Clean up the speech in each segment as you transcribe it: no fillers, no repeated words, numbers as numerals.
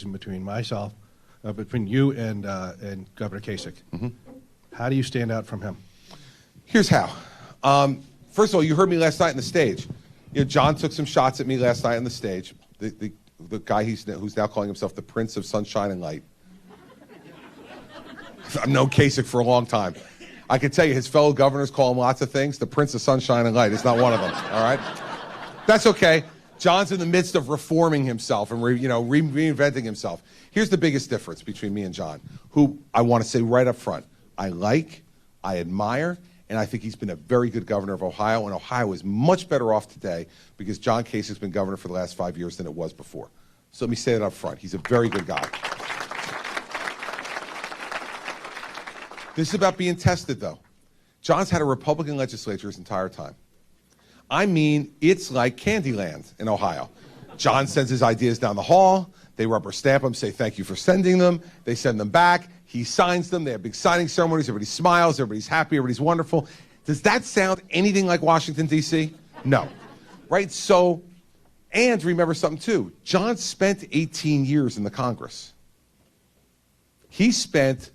between myself, between you and Governor Kasich. How do you stand out from him? Here's how. First of all, you heard me last night on the stage. You know, John took some shots at me last night on the stage. The guy who's now calling himself the Prince of Sunshine and Light. I've known Kasich for a long time. I can tell you his fellow governors call him lots of things. The Prince of Sunshine and Light is not one of them, all right? That's okay. John's in the midst of reforming himself and reinventing himself. Here's the biggest difference between me and John, who I want to say right up front, I admire, and I think he's been a very good governor of Ohio, and Ohio is much better off today because John Kasich's been governor for the last 5 years than it was before. So let me say that up front. He's a very good guy. This is about being tested, though. John's had a Republican legislature his entire time. I mean, it's like Candyland in Ohio. John sends his ideas down the hall. They rubber stamp them, say thank you for sending them. They send them back. He signs them. They have big signing ceremonies. Everybody smiles. Everybody's happy. Everybody's wonderful. Does that sound anything like Washington, D.C.? No. Right? So, and remember something, too. John spent 18 years in the Congress. He spent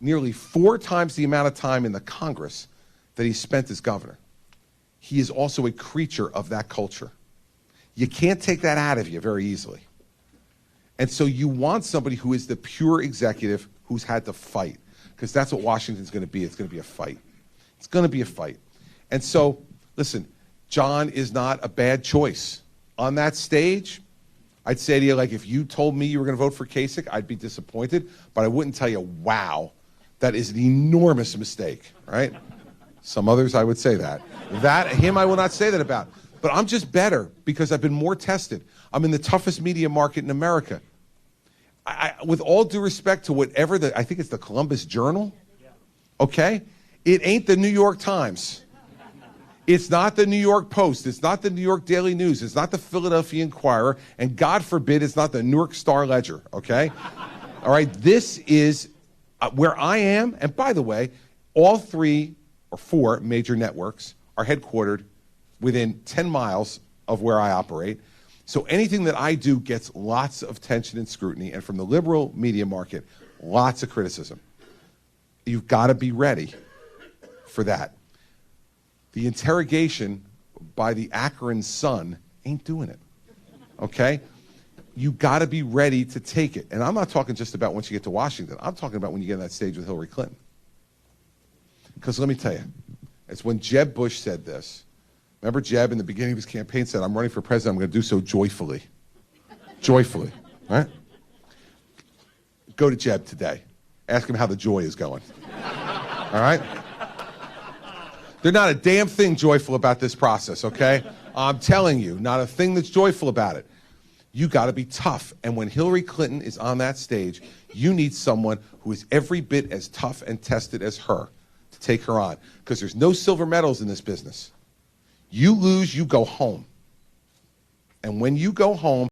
nearly 4 times the amount of time in the Congress that he spent as governor. He is also a creature of that culture. You can't take that out of you very easily. And so you want somebody who is the pure executive who's had to fight, because that's what Washington's going to be. It's going to be a fight. It's going to be a fight. And so, listen, John is not a bad choice. On that stage, I'd say to you, like, if you told me you were going to vote for Kasich, I'd be disappointed, but I wouldn't tell you, wow, that is an enormous mistake, right? Some others, I would say that. Him, I will not say that about. But I'm just better because I've been more tested. I'm in the toughest media market in America. With all due respect to whatever I think it's the Columbus Journal, okay? It ain't the New York Times. It's not the New York Post. It's not the New York Daily News. It's not the Philadelphia Inquirer. And God forbid it's not the Newark Star Ledger, okay? All right, this is where I am. And by the way, all 3 or 4 major networks are headquartered within 10 miles of where I operate. So anything that I do gets lots of attention and scrutiny, and from the liberal media market, lots of criticism. You've got to be ready for that. The interrogation by the Akron Sun ain't doing it, okay? You got to be ready to take it. And I'm not talking just about once you get to Washington. I'm talking about when you get on that stage with Hillary Clinton. Because let me tell you, it's when Jeb Bush said this. Remember Jeb in the beginning of his campaign said, I'm running for president, I'm going to do so joyfully. Joyfully, right? Go to Jeb today. Ask him how the joy is going. All right? They're not a damn thing joyful about this process, okay? I'm telling you, not a thing that's joyful about it. You got to be tough. And when Hillary Clinton is on that stage, you need someone who is every bit as tough and tested as her to take her on. Because there's no silver medals in this business. You lose, you go home. And when you go home,